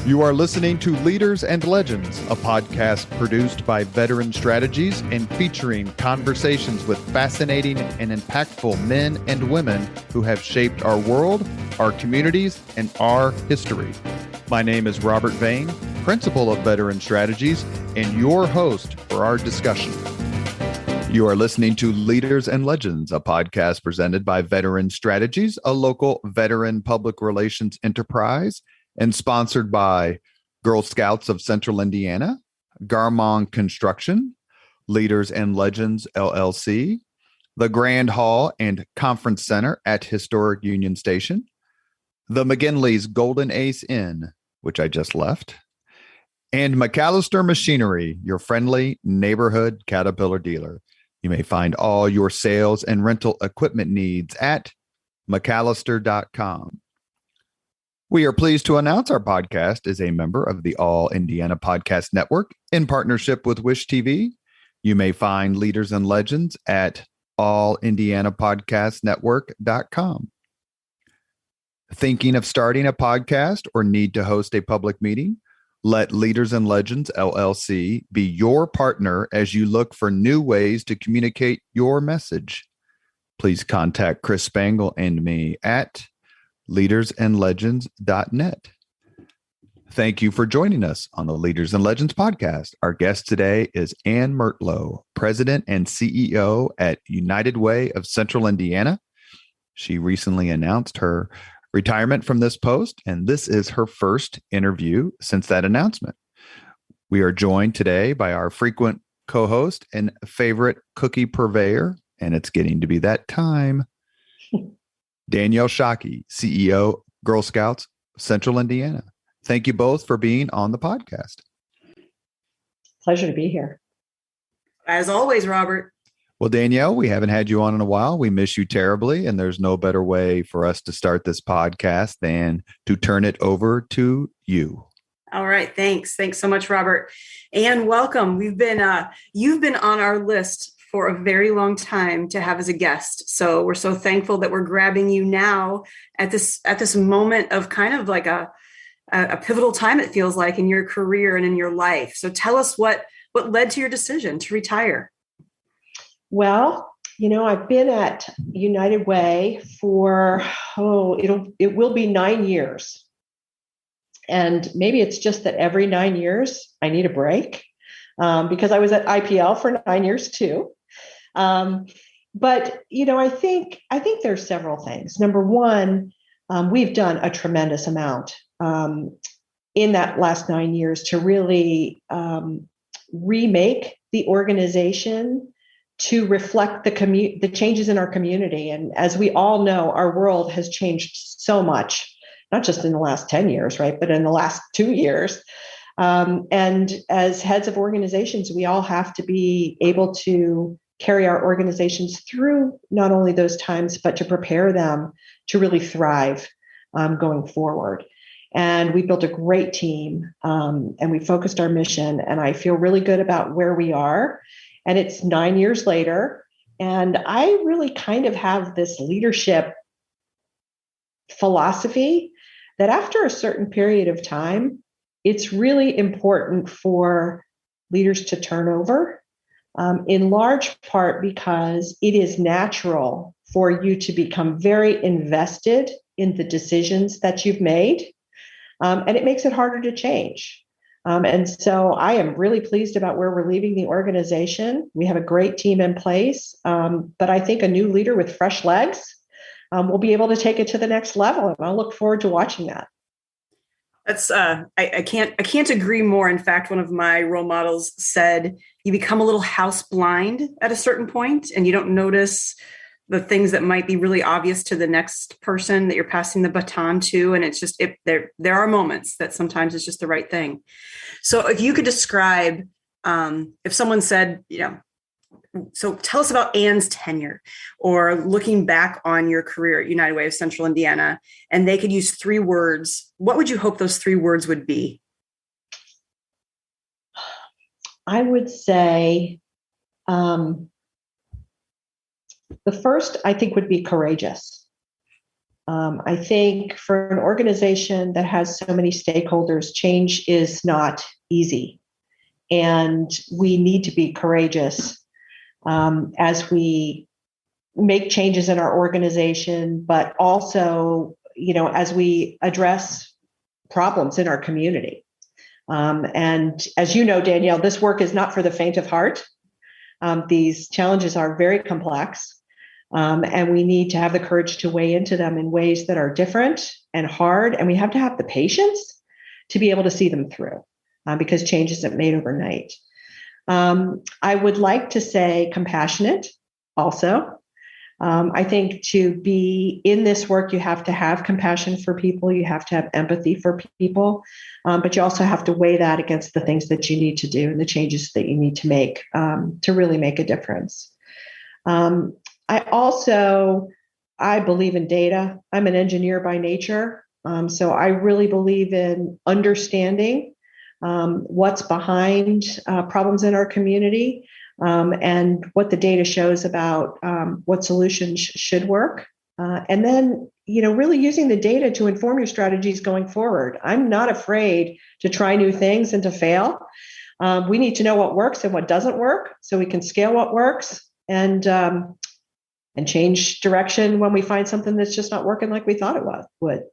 You are listening to Leaders and Legends, a podcast produced by Veteran Strategies and featuring conversations with fascinating and impactful men and women who have shaped our world, our communities, and our history. My name is Robert Vane, Principal of Veteran Strategies, and your host for our discussion. You are listening to Leaders and Legends, a podcast presented by Veteran Strategies, a local veteran public relations enterprise, and sponsored by Girl Scouts of Central Indiana, Garmong Construction, Leaders and Legends, LLC, the Grand Hall and Conference Center at Historic Union Station, the McGinley's Golden Ace Inn, which I just left, and McAllister Machinery, your friendly neighborhood Caterpillar dealer. You may find all your sales and rental equipment needs at McAllister.com. We are pleased to announce our podcast is a member of the All Indiana Podcast Network in partnership with Wish TV. You may find Leaders and Legends at allindianapodcastnetwork.com. Thinking of starting a podcast or need to host a public meeting? Let Leaders and Legends, LLC be your partner as you look for new ways to communicate your message. Please contact Chris Spangle and me at leadersandlegends.net. Thank you for joining us on the Leaders and Legends podcast. Our guest today is Ann Murtlow, President and CEO at United Way of Central Indiana. She recently announced her retirement from this post, and this is her first interview since that announcement. We are joined today by our frequent co-host and favorite cookie purveyor, and it's getting to be that time, Danielle Shockey, CEO, Girl Scouts, Central Indiana. Thank you both for being on the podcast. Pleasure to be here. As always, Robert. Well, Danielle, we haven't had you on in a while. We miss you terribly, and there's no better way for us to start this podcast than to turn it over to you. All right. Thanks. Thanks so much, Robert. And welcome. You've been on our list for a very long time to have as a guest. So we're so thankful that we're grabbing you now at this moment of kind of like a pivotal time, it feels like, in your career and in your life. So tell us what led to your decision to retire. Well, I've been at United Way for, it will be 9 years. And maybe it's just that every 9 years I need a break because I was at IPL for 9 years too. But I think there's several things. Number one, we've done a tremendous amount in that last 9 years to really remake the organization to reflect the changes in our community. And as we all know, our world has changed so much, not just in the last 10 years, right, but in the last 2 years. And as heads of organizations, we all have to be able to carry our organizations through not only those times, but to prepare them to really thrive going forward. And we built a great team and we focused our mission. And I feel really good about where we are. And it's 9 years later. And I really kind of have this leadership philosophy that after a certain period of time, it's really important for leaders to turn over. In large part because it is natural for you to become very invested in the decisions that you've made, and it makes it harder to change. And so I am really pleased about where we're leaving the organization. We have a great team in place, but I think a new leader with fresh legs will be able to take it to the next level, and I'll look forward to watching that. That's I can't agree more. In fact, one of my role models said, you become a little house blind at a certain point and you don't notice the things that might be really obvious to the next person that you're passing the baton to. And it's just, there are moments that sometimes it's just the right thing. So if you could describe, if someone said, so tell us about Ann's tenure or looking back on your career at United Way of Central Indiana, and they could use 3 words, what would you hope those 3 words would be? I would say the first, I think, would be courageous. I think for an organization that has so many stakeholders, change is not easy. And we need to be courageous as we make changes in our organization, but also, as we address problems in our community. And as you know, Danielle, this work is not for the faint of heart. These challenges are very complex. And we need to have the courage to weigh into them in ways that are different and hard. And we have to have the patience to be able to see them through because change isn't made overnight. I would like to say compassionate also. I think to be in this work, you have to have compassion for people. You have to have empathy for people. But you also have to weigh that against the things that you need to do and the changes that you need to make to really make a difference. I believe in data. I'm an engineer by nature. So I really believe in understanding what's behind problems in our community and what the data shows about what solutions should work. And then, really using the data to inform your strategies going forward. I'm not afraid to try new things and to fail. We need to know what works and what doesn't work so we can scale what works and change direction when we find something that's just not working like we thought it would.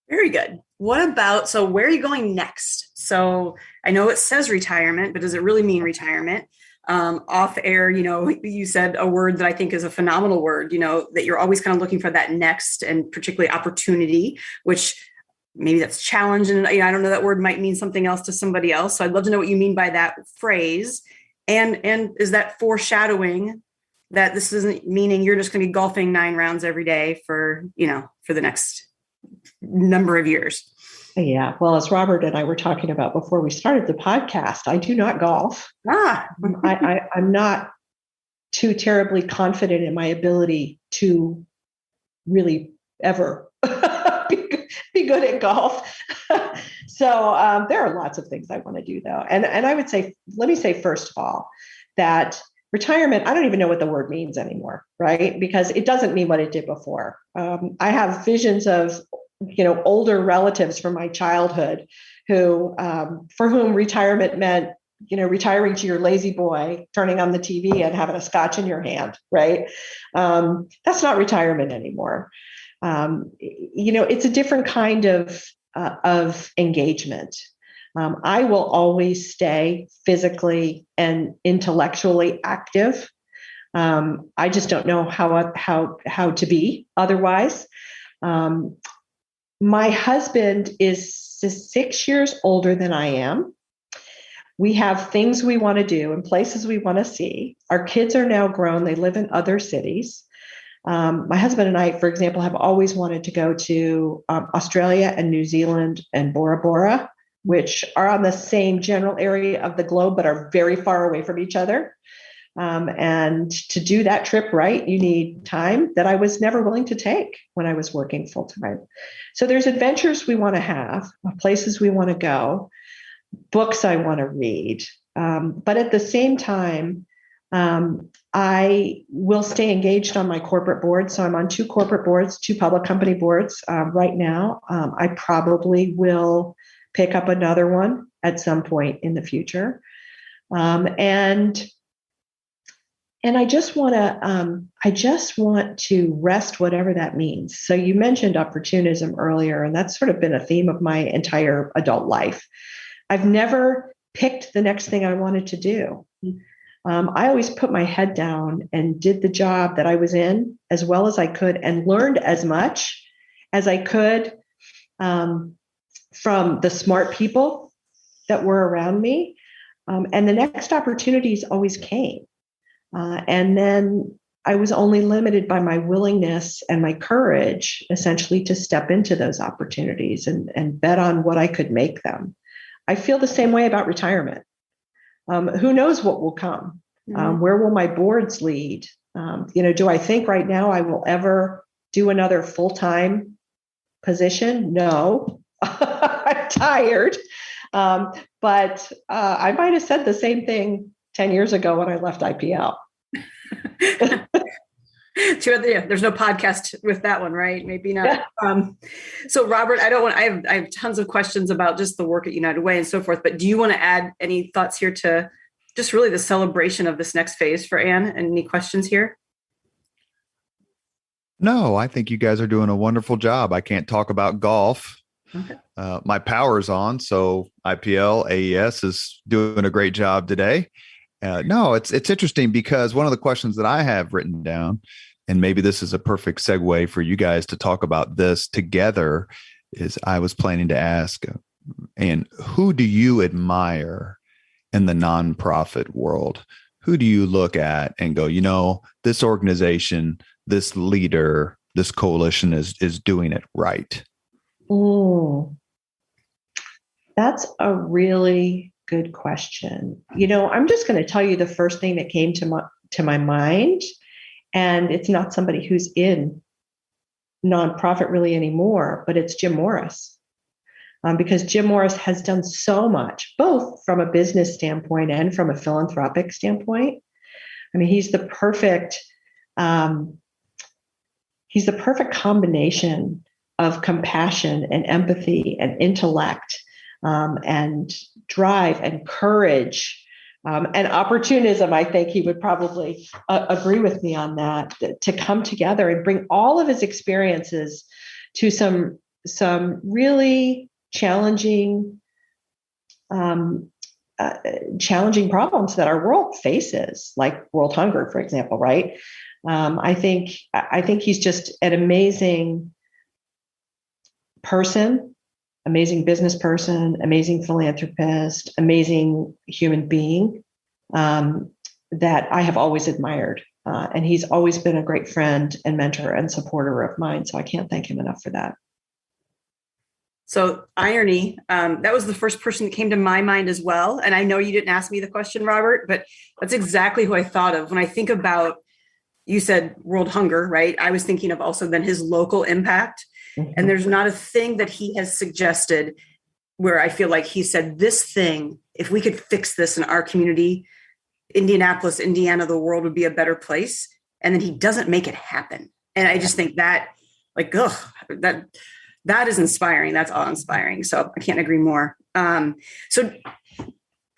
Very good. What about, so where are you going next? So I know it says retirement, but does it really mean retirement? Off air, you said a word that I think is a phenomenal word, that you're always kind of looking for that next and particularly opportunity, which maybe that's challenge. And I don't know, that word might mean something else to somebody else. So I'd love to know what you mean by that phrase. And is that foreshadowing that this isn't meaning you're just going to be golfing 9 rounds every day for the next number of years? Yeah. Well, as Robert and I were talking about before we started the podcast, I do not golf. I'm not too terribly confident in my ability to really ever be good at golf. So there are lots of things I want to do, though. And I would say, let me say, first of all, that retirement, I don't even know what the word means anymore, right? Because it doesn't mean what it did before. I have visions of older relatives from my childhood who, for whom retirement meant, retiring to your lazy boy, turning on the TV and having a scotch in your hand, right? That's not retirement anymore. It's a different kind of engagement. I will always stay physically and intellectually active. I just don't know how to be otherwise. My husband is 6 years older than I am. We have things we want to do and places we want to see. Our kids are now grown. They live in other cities. My husband and I, for example, have always wanted to go to Australia and New Zealand and Bora Bora, which are on the same general area of the globe, but are very far away from each other. And to do that trip right, you need time that I was never willing to take when I was working full time. So there's adventures we want to have, places we want to go, books I want to read. But at the same time, I will stay engaged on my corporate board. So I'm on 2 corporate boards, 2 public company boards right now. I probably will pick up another one at some point in the future. And I just want to rest, whatever that means. So you mentioned opportunism earlier, and that's sort of been a theme of my entire adult life. I've never picked the next thing I wanted to do. I always put my head down and did the job that I was in as well as I could and learned as much as I could from the smart people that were around me. And the next opportunities always came. And then I was only limited by my willingness and my courage, essentially, to step into those opportunities and bet on what I could make them. I feel the same way about retirement. Who knows what will come? Where will my boards lead? Do I think right now I will ever do another full-time position? No, I'm tired. But I might have said the same thing 10 years ago when I left IPL. There's no podcast with that one, right? Maybe not. So Robert, I have tons of questions about just the work at United Way and so forth, but do you want to add any thoughts here to just really the celebration of this next phase for Anne, and any questions here? No, I think you guys are doing a wonderful job. I can't talk about golf. Okay. My power's on, so IPL AES is doing a great job today. No, it's interesting because one of the questions that I have written down, and maybe this is a perfect segue for you guys to talk about this together, is I was planning to ask, and who do you admire in the nonprofit world? Who do you look at and go, this organization, this leader, this coalition is doing it right? That's a really good question. I'm just going to tell you the first thing that came to my mind, and it's not somebody who's in nonprofit really anymore, but it's Jim Morris. Because Jim Morris has done so much, both from a business standpoint and from a philanthropic standpoint. I mean, he's the perfect combination of compassion and empathy and intellect and drive and courage and opportunism. I think he would probably agree with me on that, to come together and bring all of his experiences to some really challenging problems that our world faces, like world hunger, for example, right? I think he's just an amazing person, amazing business person, amazing philanthropist, amazing human being that I have always admired. And he's always been a great friend and mentor and supporter of mine. So I can't thank him enough for that. So irony, that was the first person that came to my mind as well. And I know you didn't ask me the question, Robert, but that's exactly who I thought of when I think about, you said world hunger, right? I was thinking of also then his local impact. Mm-hmm. And there's not a thing that he has suggested where I feel like he said, this thing, if we could fix this in our community, Indianapolis, Indiana, the world would be a better place. And then he doesn't make it happen. And I just think that, like, that is inspiring. That's awe-inspiring. So I can't agree more. So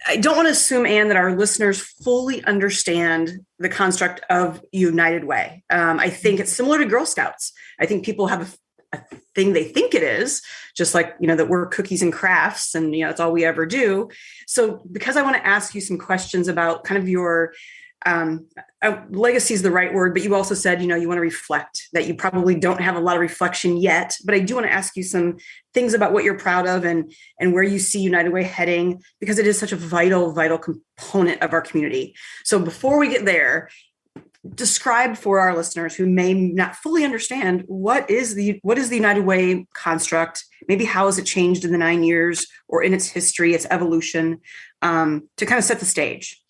I don't want to assume, Anne, that our listeners fully understand the construct of United Way. I think it's similar to Girl Scouts. I think people have a thing they think it is, just like, that we're cookies and crafts and, it's all we ever do. So because I want to ask you some questions about kind of your legacy is the right word, but you also said, you want to reflect, that you probably don't have a lot of reflection yet, but I do want to ask you some things about what you're proud of and where you see United Way heading, because it is such a vital component of our community. So before we get there, describe for our listeners who may not fully understand what is the United Way construct, maybe how has it changed in the 9 years or in its history, its evolution, to kind of set the stage.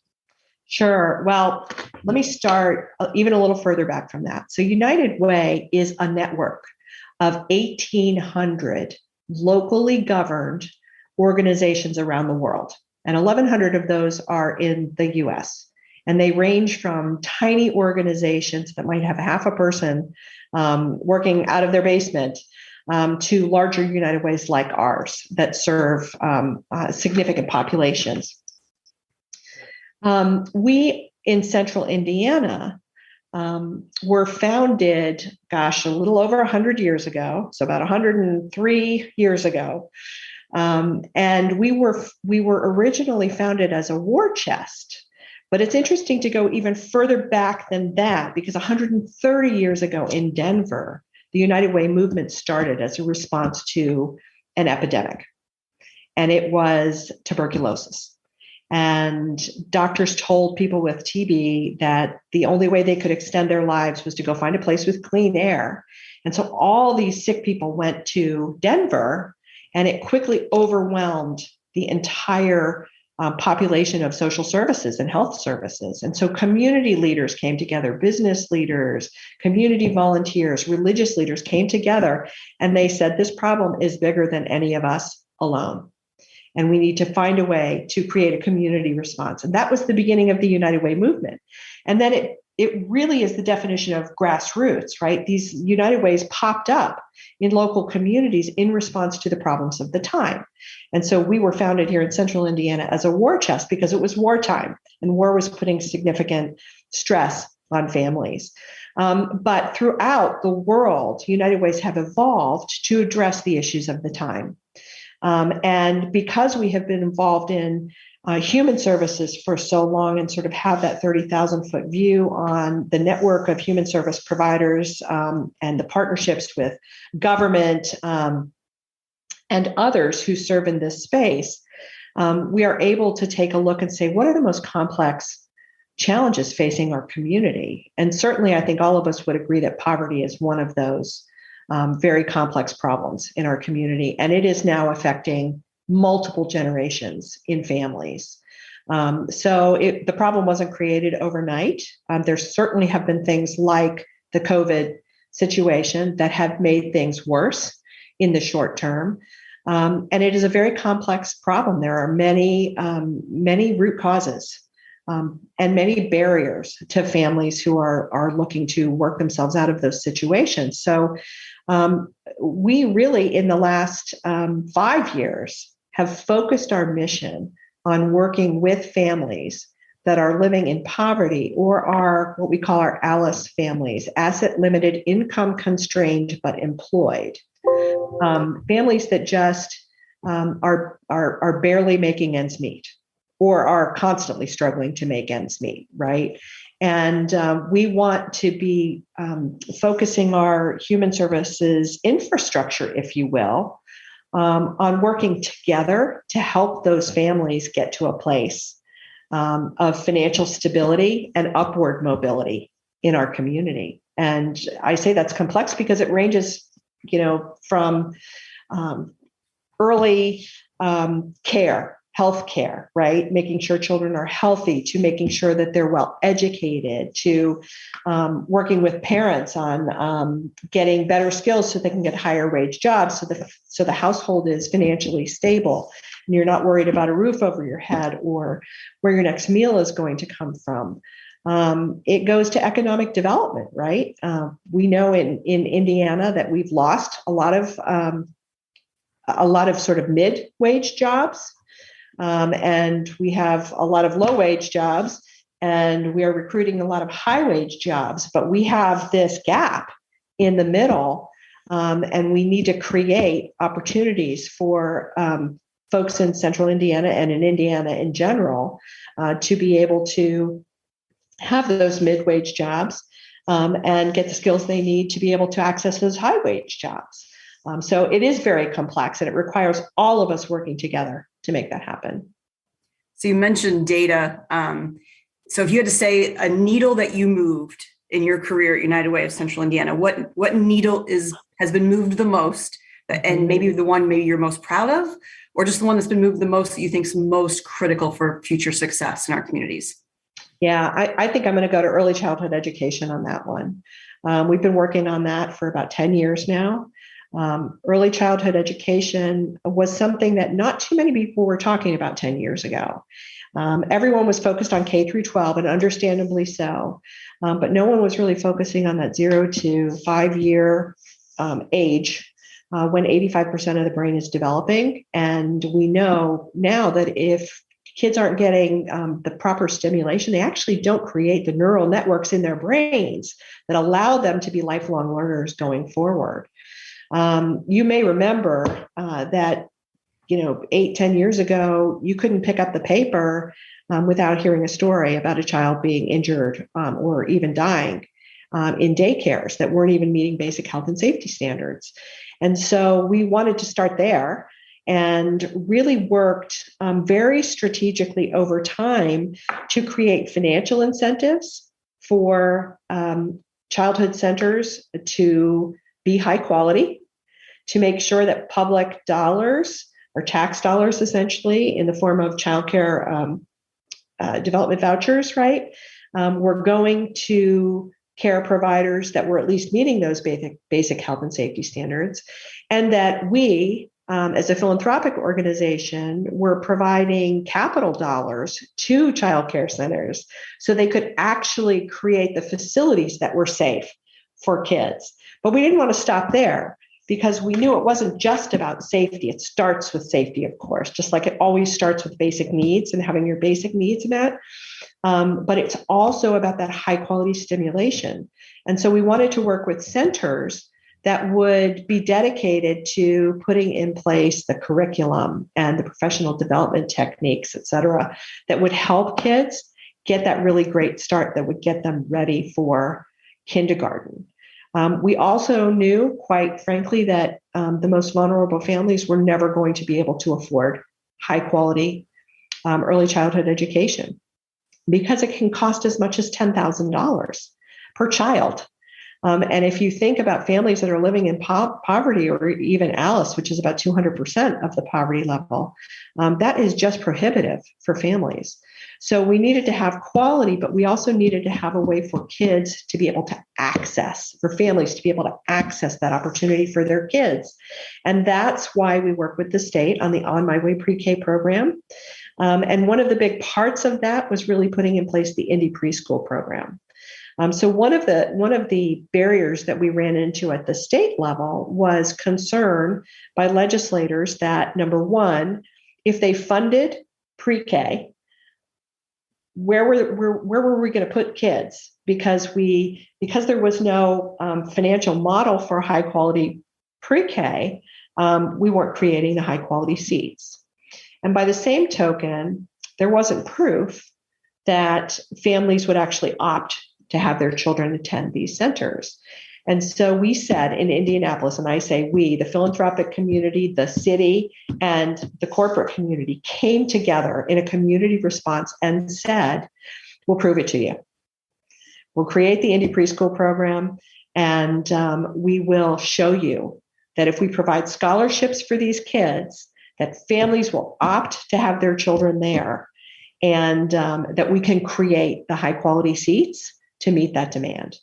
Sure. Well, let me start even a little further back from that. So United Way is a network of 1,800 locally governed organizations around the world. And 1,100 of those are in the US. And they range from tiny organizations that might have half a person working out of their basement to larger United Ways like ours that serve significant populations. We in central Indiana were founded, a little over 100 years ago, so about 103 years ago. And we were originally founded as a war chest. But it's interesting to go even further back than that, because 130 years ago in Denver, the United Way movement started as a response to an epidemic, and it was tuberculosis. And doctors told people with TB that the only way they could extend their lives was to go find a place with clean air. And so all these sick people went to Denver, and it quickly overwhelmed the entire population of social services and health services. And so community leaders came together, business leaders, community volunteers, religious leaders came together, and they said, this problem is bigger than any of us alone. And we need to find a way to create a community response. And that was the beginning of the United Way movement. And then it really is the definition of grassroots, right? These United Ways popped up in local communities in response to the problems of the time. And so we were founded here in central Indiana as a war chest because it was wartime and war was putting significant stress on families. But throughout the world, United Ways have evolved to address the issues of the time. And because we have been involved in human services for so long and sort of have that 30,000 foot view on the network of human service providers and the partnerships with government and others who serve in this space, we are able to take a look and say, what are the most complex challenges facing our community? And certainly, I think all of us would agree that poverty is one of those very complex problems in our community. And it is now affecting multiple generations in families. So the problem wasn't created overnight. There certainly have been things like the COVID situation that have made things worse in the short term. And it is a very complex problem. There are many root causes and many barriers to families who are looking to work themselves out of those situations. So we really, in the last 5 years, have focused our mission on working with families that are living in poverty or are what we call our ALICE families, asset limited, income constrained, but employed. Families that just are barely making ends meet or are constantly struggling to make ends meet, right? And we want to be focusing our human services infrastructure, if you will, on working together to help those families get to a place of financial stability and upward mobility in our community. And I say that's complex because it ranges, from early care, health care, right? Making sure children are healthy, to making sure that they're well educated, to working with parents on getting better skills so they can get higher wage jobs, so the household is financially stable and you're not worried about a roof over your head or where your next meal is going to come from. It goes to economic development, right? We know in Indiana that we've lost a lot of sort of mid-wage jobs. And we have a lot of low-wage jobs, and we are recruiting a lot of high-wage jobs. But we have this gap in the middle, and we need to create opportunities for folks in central Indiana and in Indiana in general to be able to have those mid-wage jobs and get the skills they need to be able to access those high-wage jobs. So it is very complex, and it requires all of us working together to make that happen. So you mentioned data. So if you had to say a needle that you moved in your career at United Way of Central Indiana, what needle has been moved the most, and maybe the one maybe you're most proud of, or just the one that's been moved the most that you think is most critical for future success in our communities? Yeah, I think I'm going to go to early childhood education on that one. We've been working on that for about 10 years now. Early childhood education was something that not too many people were talking about 10 years ago. Everyone was focused on K through 12, and understandably so, but no one was really focusing on that 0 to 5 year age when 85% of the brain is developing. And we know now that if kids aren't getting the proper stimulation, they actually don't create the neural networks in their brains that allow them to be lifelong learners going forward. You may remember that, 8-10 years ago, you couldn't pick up the paper without hearing a story about a child being injured or even dying in daycares that weren't even meeting basic health and safety standards. And so we wanted to start there and really worked very strategically over time to create financial incentives for childhood centers to be high quality, to make sure that public dollars or tax dollars, essentially, in the form of childcare development vouchers, right, were going to care providers that were at least meeting those basic health and safety standards, and that we as a philanthropic organization, were providing capital dollars to childcare centers so they could actually create the facilities that were safe for kids. But we didn't want to stop there because we knew it wasn't just about safety. It starts with safety, of course, just like it always starts with basic needs and having your basic needs met. But it's also about that high quality stimulation. And so we wanted to work with centers that would be dedicated to putting in place the curriculum and the professional development techniques, et cetera, that would help kids get that really great start that would get them ready for kindergarten. We also knew, quite frankly, that the most vulnerable families were never going to be able to afford high quality early childhood education because it can cost as much as $10,000 per child. And if you think about families that are living in poverty, or even ALICE, which is about 200% of the poverty level, that is just prohibitive for families. So we needed to have quality, but we also needed to have a way for kids to be able to access, for families to be able to access that opportunity for their kids. And that's why we work with the state on the On My Way Pre-K program. And one of the big parts of that was really putting in place the Indie Preschool program. So one of the barriers that we ran into at the state level was concern by legislators that, number one, if they funded pre-K, where were we going to put kids? Because there was no financial model for high quality pre-K, we weren't creating the high quality seats. And by the same token, there wasn't proof that families would actually opt to have their children attend these centers. And so we said in Indianapolis, and I say we, the philanthropic community, the city, and the corporate community came together in a community response and said, we'll prove it to you. We'll create the Indie Preschool program, and we will show you that if we provide scholarships for these kids, that families will opt to have their children there, and that we can create the high quality seats to meet that demand.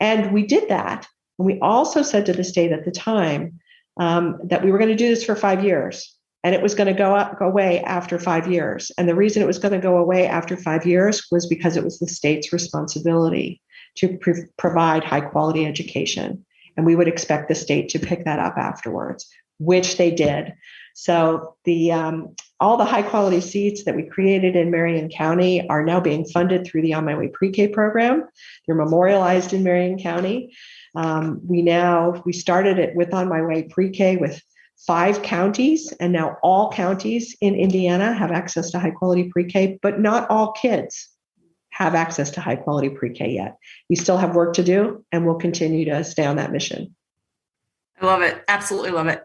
And we did that. And we also said to the state at the time that we were going to do this for 5 years, and it was going to go away after 5 years. And the reason it was going to go away after 5 years was because it was the state's responsibility to provide high quality education. And we would expect the state to pick that up afterwards, which they did. So all the high quality seats that we created in Marion County are now being funded through the On My Way Pre-K program. They're memorialized in Marion County. We started it with On My Way Pre-K with 5 counties, and now all counties in Indiana have access to high quality pre-K, but not all kids have access to high quality pre-K yet. We still have work to do, and we'll continue to stay on that mission. I love it. Absolutely love it.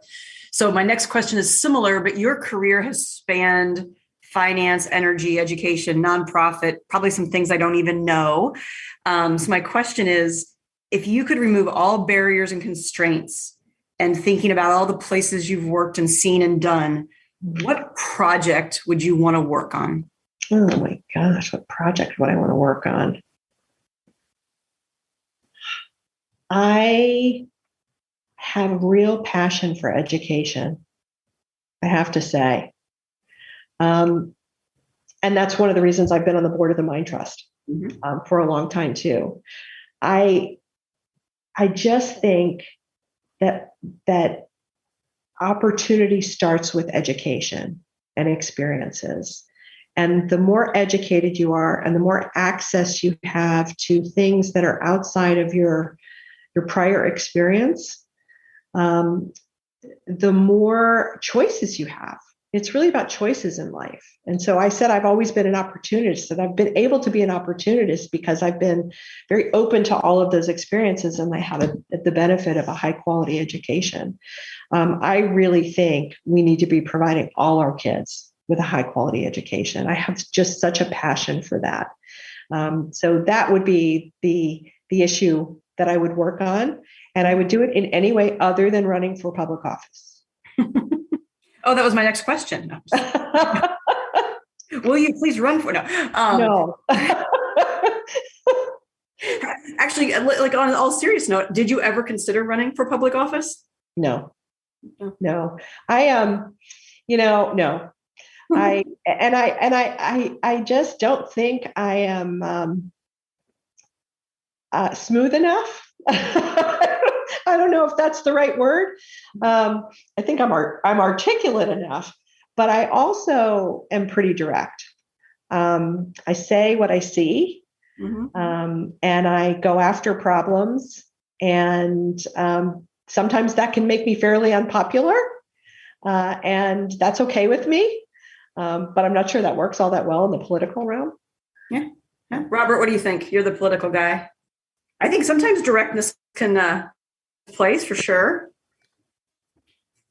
So my next question is similar, but your career has spanned finance, energy, education, nonprofit, probably some things I don't even know. So my question is, if you could remove all barriers and constraints and thinking about all the places you've worked and seen and done, what project would you want to work on? Oh my gosh, what project would I want to work on? I have real passion for education, I have to say. And that's one of the reasons I've been on the board of the Mind Trust for a long time too. I just think that opportunity starts with education and experiences. And the more educated you are and the more access you have to things that are outside of your prior experience, the more choices you have. It's really about choices in life. And so I said I've always been an opportunist, and I've been able to be an opportunist because I've been very open to all of those experiences, and I have the benefit of a high quality education. I really think we need to be providing all our kids with a high quality education. I have just such a passion for that. So that would be the issue that I would work on. And I would do it in any way other than running for public office. Oh, that was my next question. No. Will you please run for it? No. Actually, like on all serious note, did you ever consider running for public office? No. No, no. I just don't think I am smooth enough. I don't know if that's the right word. I think I'm articulate enough, but I also am pretty direct. I say what I see, and I go after problems, and sometimes that can make me fairly unpopular, and that's okay with me. But I'm not sure that works all that well in the political realm. Yeah. Robert, what do you think? You're the political guy. I think sometimes directness can place for sure.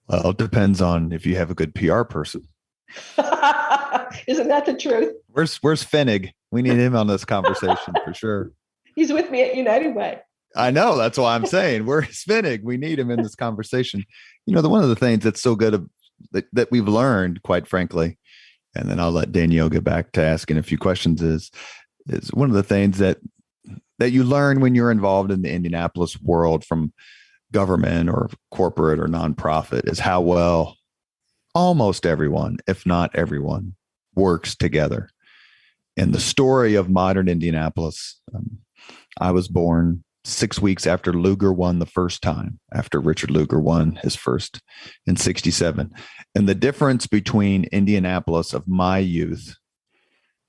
Well, it depends on if you have a good PR person. Isn't that the truth? Where's Finnig? We need him on this conversation for sure. He's with me at United Way. I know. That's why I'm saying where's Finnig? We need him in this conversation. One of the things that's so good that we've learned, quite frankly, and then I'll let Danielle get back to asking a few questions, is one of the things that you learn when you're involved in the Indianapolis world from government or corporate or nonprofit is how well almost everyone, if not everyone, works together. And the story of modern Indianapolis, I was born 6 weeks after Lugar won the first time, after Richard Lugar won his first in 1967. And the difference between Indianapolis of my youth,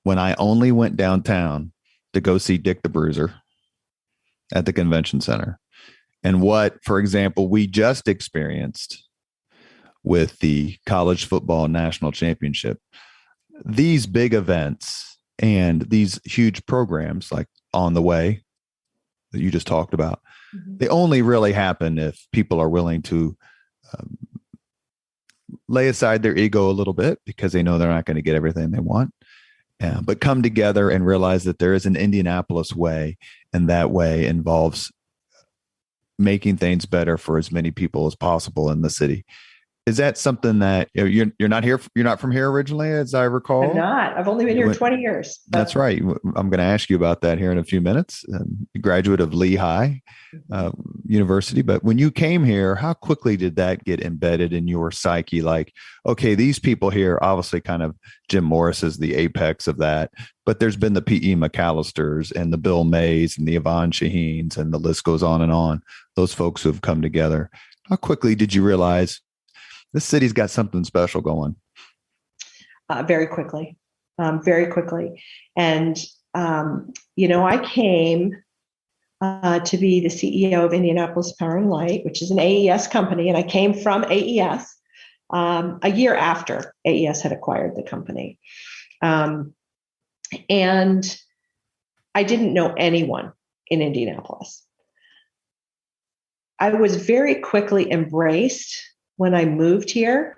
when I only went downtown to go see Dick the Bruiser at the convention center, and what, for example, we just experienced with the college football national championship. These big events and these huge programs like On the Way that you just talked about, they only really happen if people are willing to lay aside their ego a little bit, because they know they're not going to get everything they want, but come together and realize that there is an Indianapolis way, and that way involves making things better for as many people as possible in the city. Is that something that you're not here? You're not from here originally, as I recall. I'm not. I've only been here 20 years. That's right. I'm going to ask you about that here in a few minutes. A graduate of Lehigh University. But when you came here, how quickly did that get embedded in your psyche? Like, okay, these people here, obviously kind of Jim Morris is the apex of that. But there's been the P.E. McAllisters and the Bill Mays and the Yvonne Shaheens, and the list goes on and on. Those folks who have come together. How quickly did you realize this city's got something special going? Very quickly. And, I came to be the CEO of Indianapolis Power and Light, which is an AES company. And I came from AES a year after AES had acquired the company. And I didn't know anyone in Indianapolis. I was very quickly embraced when I moved here,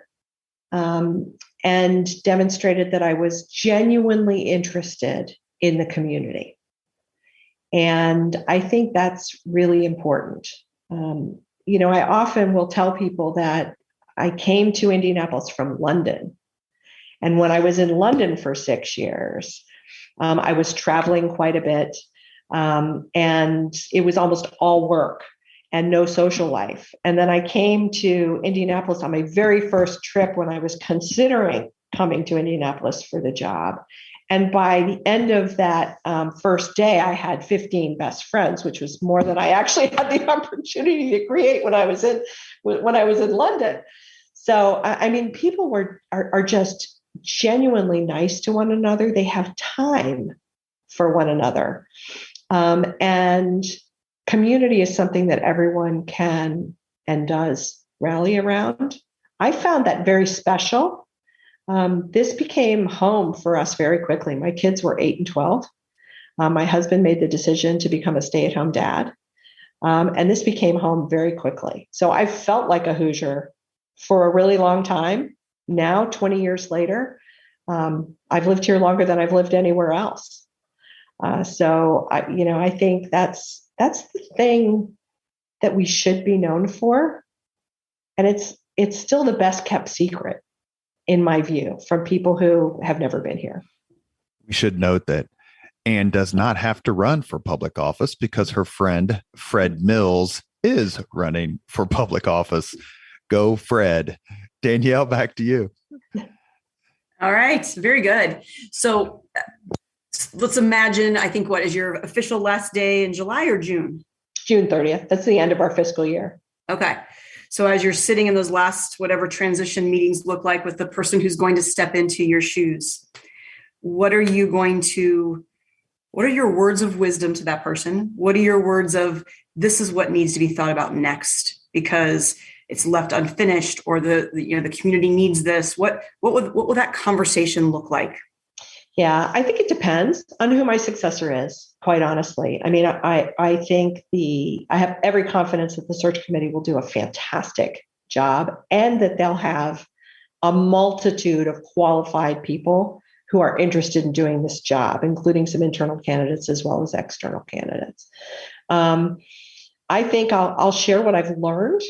and demonstrated that I was genuinely interested in the community. And I think that's really important. I often will tell people that I came to Indianapolis from London. And when I was in London for 6 years, I was traveling quite a bit, and it was almost all work and no social life. And then I came to Indianapolis on my very first trip when I was considering coming to Indianapolis for the job. And by the end of that first day, I had 15 best friends, which was more than I actually had the opportunity to create when I was in London. So, people are just genuinely nice to one another. They have time for one another. And community is something that everyone can and does rally around. I found that very special. This became home for us very quickly. My kids were 8 and 12. My husband made the decision to become a stay-at-home dad. And this became home very quickly. So I felt like a Hoosier for a really long time. Now, 20 years later, I've lived here longer than I've lived anywhere else. I think that's the thing that we should be known for. And it's still the best kept secret, in my view, from people who have never been here. We should note that Anne does not have to run for public office because her friend Fred Mills is running for public office. Go Fred. Danielle, back to you. All right. Very good. So let's imagine, I think, what is your official last day in July or June? June 30th. That's the end of our fiscal year. Okay. So as you're sitting in those last, whatever transition meetings look like with the person who's going to step into your shoes, what are your words of wisdom to that person? What are your words of, this is what needs to be thought about next because it's left unfinished, or the community needs this? What will that conversation look like? Yeah, I think it depends on who my successor is, quite honestly. I mean, I think I have every confidence that the search committee will do a fantastic job and that they'll have a multitude of qualified people who are interested in doing this job, including some internal candidates as well as external candidates. I think I'll share what I've learned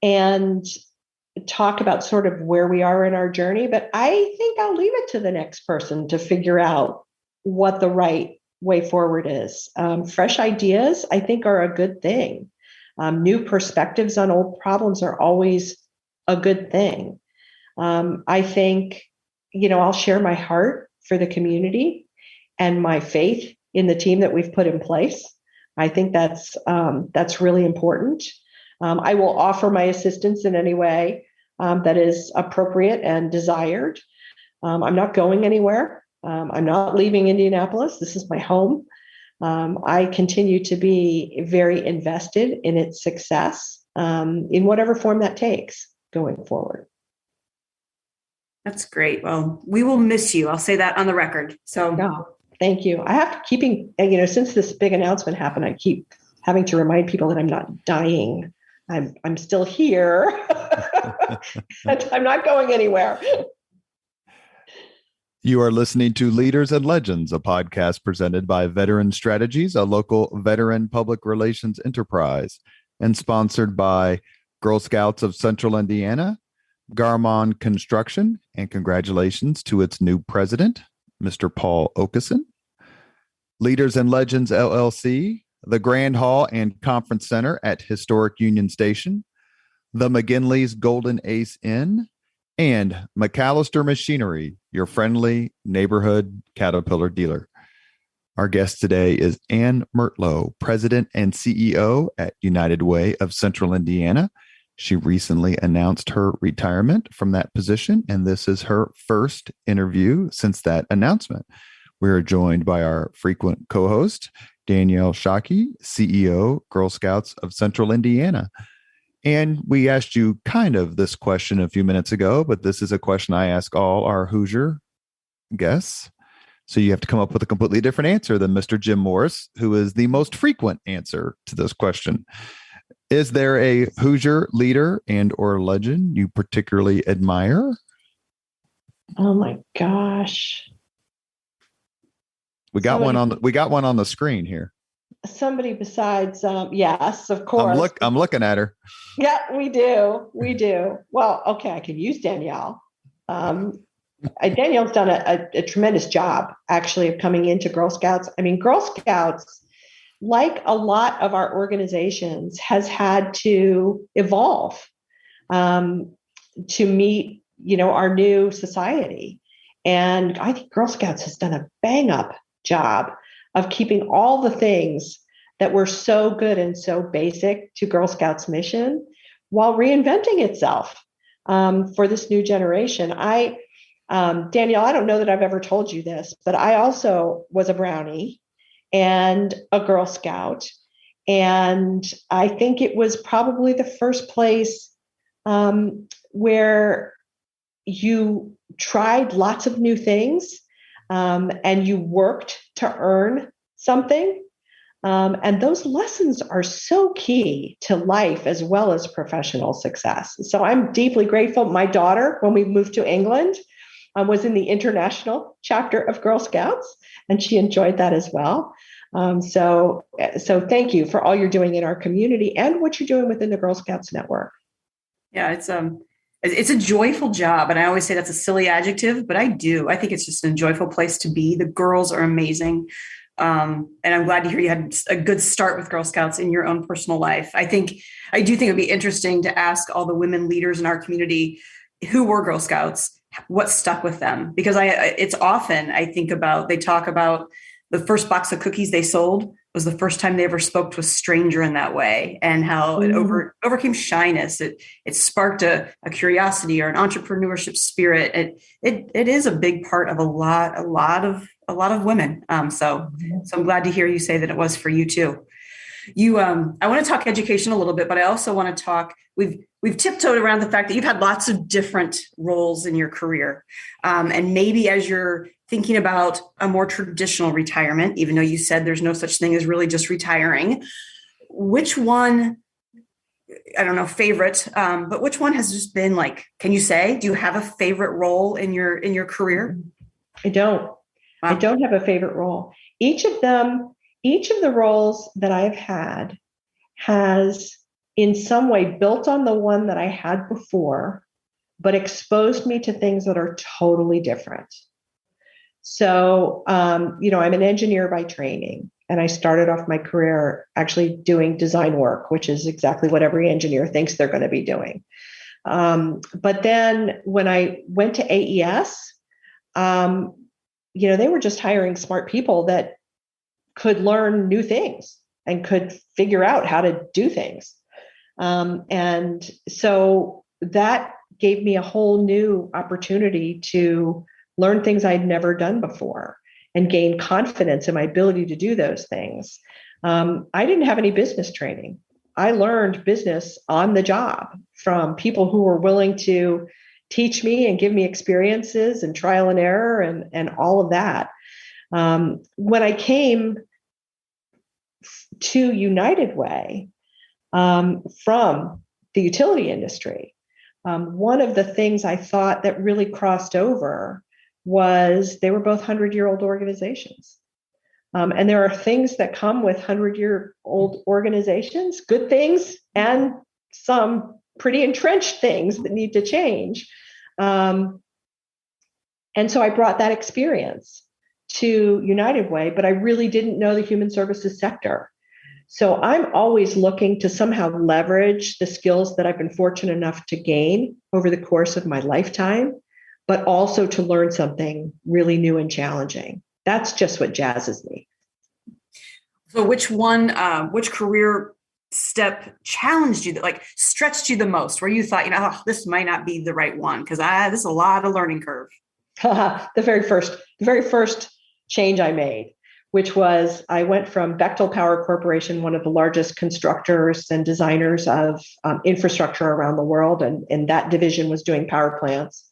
and talk about sort of where we are in our journey, but I think I'll leave it to the next person to figure out what the right way forward is. Fresh ideas, I think, are a good thing. New perspectives on old problems are always a good thing. I think, I'll share my heart for the community and my faith in the team that we've put in place. I think that's really important. I will offer my assistance in any way that is appropriate and desired. I'm not going anywhere. I'm not leaving Indianapolis. This is my home. I continue to be very invested in its success in whatever form that takes going forward. That's great. Well, we will miss you. I'll say that on the record. So, no, thank you. I have to since this big announcement happened, I keep having to remind people that I'm not dying. I'm still here. And I'm not going anywhere. You are listening to Leaders and Legends, a podcast presented by Veteran Strategies, a local veteran public relations enterprise, and sponsored by Girl Scouts of Central Indiana, Garmon Construction, and congratulations to its new president, Mr. Paul Okeson. Leaders and Legends, LLC, the Grand Hall and Conference Center at Historic Union Station, the McGinley's Golden Ace Inn, and McAllister Machinery, your friendly neighborhood Caterpillar dealer. Our guest today is Ann Murtlow, President and CEO at United Way of Central Indiana. She recently announced her retirement from that position, and this is her first interview since that announcement. We are joined by our frequent co-host, Danielle Shockey, CEO, Girl Scouts of Central Indiana. And we asked you kind of this question a few minutes ago, but this is a question I ask all our Hoosier guests. So you have to come up with a completely different answer than Mr. Jim Morris, who is the most frequent answer to this question. Is there a Hoosier leader and or legend you particularly admire? Oh my gosh. We got one on the screen here. Somebody besides, yes, of course. I'm looking at her. Yeah, we do. Well, okay, I can use Danielle. Danielle's done a tremendous job, actually, of coming into Girl Scouts. I mean, Girl Scouts, like a lot of our organizations, has had to evolve to meet, our new society. And I think Girl Scouts has done a bang-up job of keeping all the things that were so good and so basic to Girl Scouts' mission while reinventing itself for this new generation. Danielle, I don't know that I've ever told you this, but I also was a Brownie and a Girl Scout. And I think it was probably the first place where you tried lots of new things and you worked to earn something. And those lessons are so key to life as well as professional success. So I'm deeply grateful. My daughter, when we moved to England, was in the international chapter of Girl Scouts, and she enjoyed that as well. So thank you for all you're doing in our community and what you're doing within the Girl Scouts network. Yeah, it's a joyful job. And I always say that's a silly adjective, but I think it's just a joyful place to be. The girls are amazing. And I'm glad to hear you had a good start with Girl Scouts in your own personal life. I do think it'd be interesting to ask all the women leaders in our community who were Girl Scouts, what stuck with them, because it's often I think about, they talk about the first box of cookies they sold was the first time they ever spoke to a stranger in that way, and how it overcame shyness. It sparked a curiosity or an entrepreneurship spirit. It is a big part of a lot of women. So I'm glad to hear you say that it was for you too. I want to talk education a little bit, but I also want to talk, we've tiptoed around the fact that you've had lots of different roles in your career. And maybe as you're thinking about a more traditional retirement, even though you said there's no such thing as really just retiring, which one, I don't know, favorite, but which one has just been like, can you say, do you have a favorite role in your career? I don't. Wow. I don't have a favorite role. Each of the roles that I've had has in some way built on the one that I had before, but exposed me to things that are totally different. So, I'm an engineer by training, and I started off my career actually doing design work, which is exactly what every engineer thinks they're going to be doing. But then when I went to AES, they were just hiring smart people that could learn new things and could figure out how to do things. And so that gave me a whole new opportunity to learn things I'd never done before and gain confidence in my ability to do those things. I didn't have any business training. I learned business on the job from people who were willing to teach me and give me experiences and trial and error and all of that. When I came to United Way from the utility industry, one of the things I thought that really crossed over was they were both 100-year-old organizations. And there are things that come with 100-year-old organizations, good things, and some pretty entrenched things that need to change. And so I brought that experience to United Way, but I really didn't know the human services sector. So I'm always looking to somehow leverage the skills that I've been fortunate enough to gain over the course of my lifetime, but also to learn something really new and challenging. That's just what jazzes me. So which career step challenged you, that like stretched you the most, where you thought, this might not be the right one because this is a lot of learning curve? The very first change I made, which was I went from Bechtel Power Corporation, one of the largest constructors and designers of infrastructure around the world, and that division was doing power plants.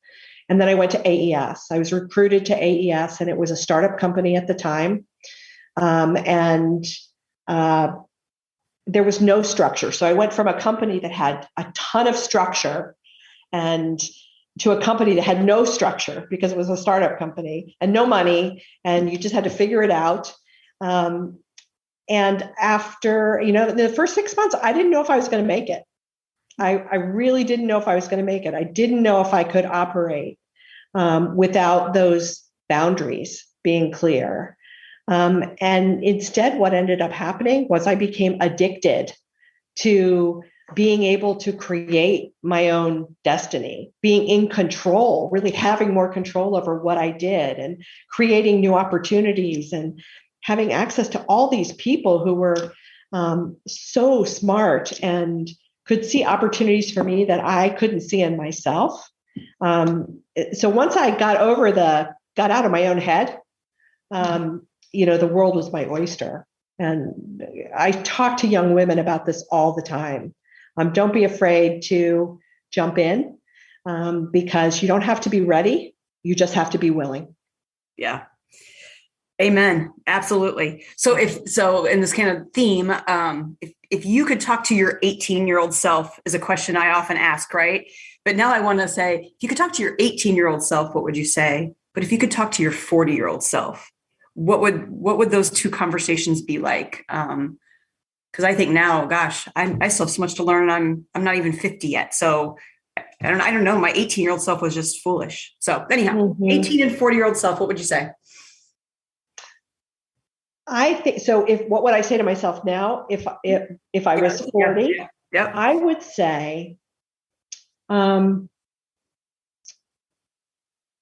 And then I went to AES. I was recruited to AES, and it was a startup company at the time. There was no structure. So I went from a company that had a ton of structure and to a company that had no structure because it was a startup company and no money, and you just had to figure it out. And after, the first 6 months, I didn't know if I was going to make it. I really didn't know if I was going to make it. I didn't know if I could operate without those boundaries being clear. And instead, what ended up happening was I became addicted to being able to create my own destiny, being in control, really having more control over what I did and creating new opportunities and having access to all these people who were so smart and could see opportunities for me that I couldn't see in myself. So once I got out of my own head, the world was my oyster. And I talk to young women about this all the time. Don't be afraid to jump in because you don't have to be ready. You just have to be willing. Yeah. Amen. Absolutely. So in this kind of theme, if you could talk to your 18-year-old self is a question I often ask, right? But now I want to say, if you could talk to your 18-year-old self, what would you say? But if you could talk to your 40-year-old self, what would those two conversations be like? Because I think now, gosh, I still have so much to learn, and I'm not even 50 yet. So I don't know. My 18-year-old self was just foolish. So anyhow, 18 and 40-year-old self, what would you say? I think so. If what would I say to myself now? If I was 40, Yep. I would say,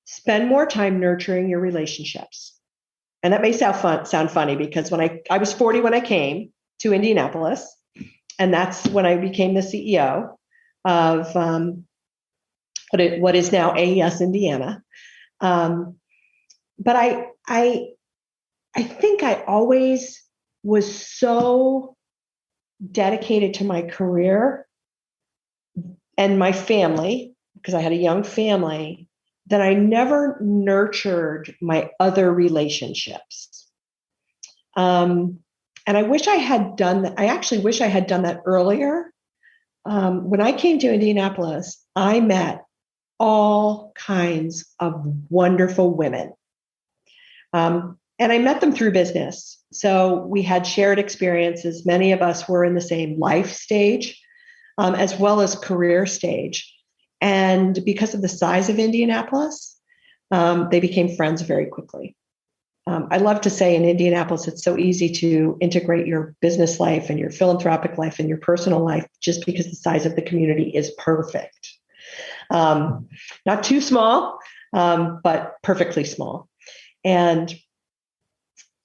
spend more time nurturing your relationships. And that may sound funny because when I was 40 when I came to Indianapolis, and that's when I became the CEO of what is now AES Indiana. But I think I always was so dedicated to my career and my family, because I had a young family, that I never nurtured my other relationships. And I wish I had done that. I actually wish I had done that earlier. When I came to Indianapolis, I met all kinds of wonderful women. And I met them through business. So we had shared experiences. Many of us were in the same life stage, as well as career stage. And because of the size of Indianapolis, they became friends very quickly. I love to say in Indianapolis, it's so easy to integrate your business life and your philanthropic life and your personal life just because the size of the community is perfect. Not too small, but perfectly small. And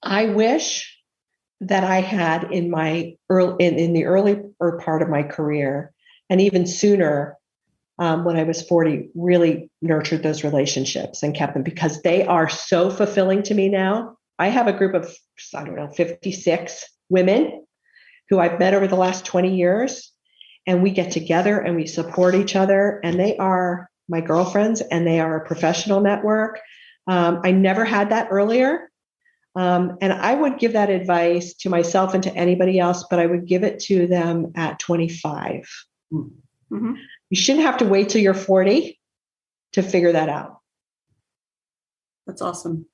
I wish that I had in the earlier part of my career, and even sooner, when I was 40, really nurtured those relationships and kept them, because they are so fulfilling to me now. I have a group of, 56 women who I've met over the last 20 years, and we get together and we support each other, and they are my girlfriends and they are a professional network. I never had that earlier. And I would give that advice to myself and to anybody else, but I would give it to them at 25. Mm-hmm. You shouldn't have to wait till you're 40 to figure that out. That's awesome.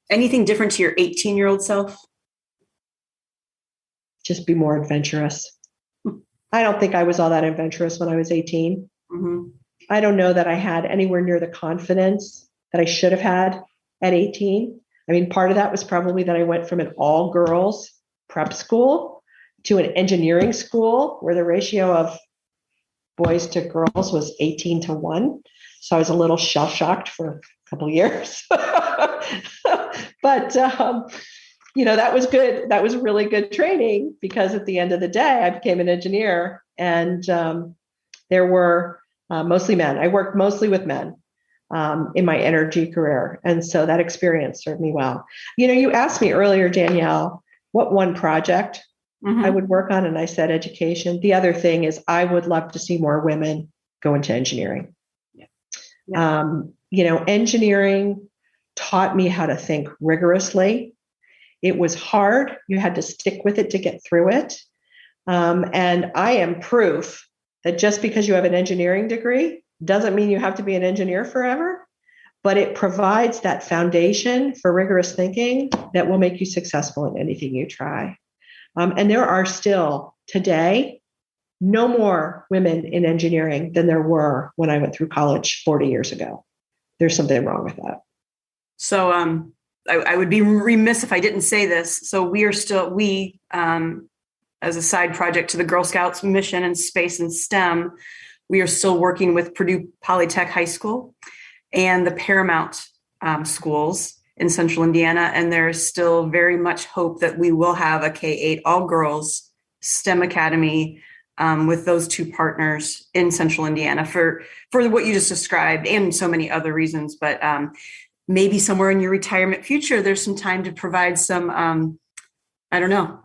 Anything different to your 18-year-old self? Just be more adventurous. I don't think I was all that adventurous when I was 18. Mm-hmm. I don't know that I had anywhere near the confidence that I should have had at 18. I mean, part of that was probably that I went from an all-girls prep school to an engineering school where the ratio of boys to girls was 18-1. So I was a little shell-shocked for a couple of years. But, that was good. That was really good training, because at the end of the day, I became an engineer, and there were mostly men. I worked mostly with men in my energy career. And so that experience served me well. You asked me earlier, Danielle, what one project I would work on, and I said education. The other thing is I would love to see more women go into engineering. Yeah. Engineering taught me how to think rigorously. It was hard. You had to stick with it to get through it. And I am proof that just because you have an engineering degree doesn't mean you have to be an engineer forever, but it provides that foundation for rigorous thinking that will make you successful in anything you try. And there are still today no more women in engineering than there were when I went through college 40 years ago. There's something wrong with that. So I would be remiss if I didn't say this. So we as a side project to the Girl Scouts mission in space and STEM, we are still working with Purdue Polytech High School and the Paramount schools in Central Indiana. And there's still very much hope that we will have a K-8 all-girls STEM academy with those two partners in Central Indiana for what you just described and so many other reasons. But maybe somewhere in your retirement future, there's some time to provide some,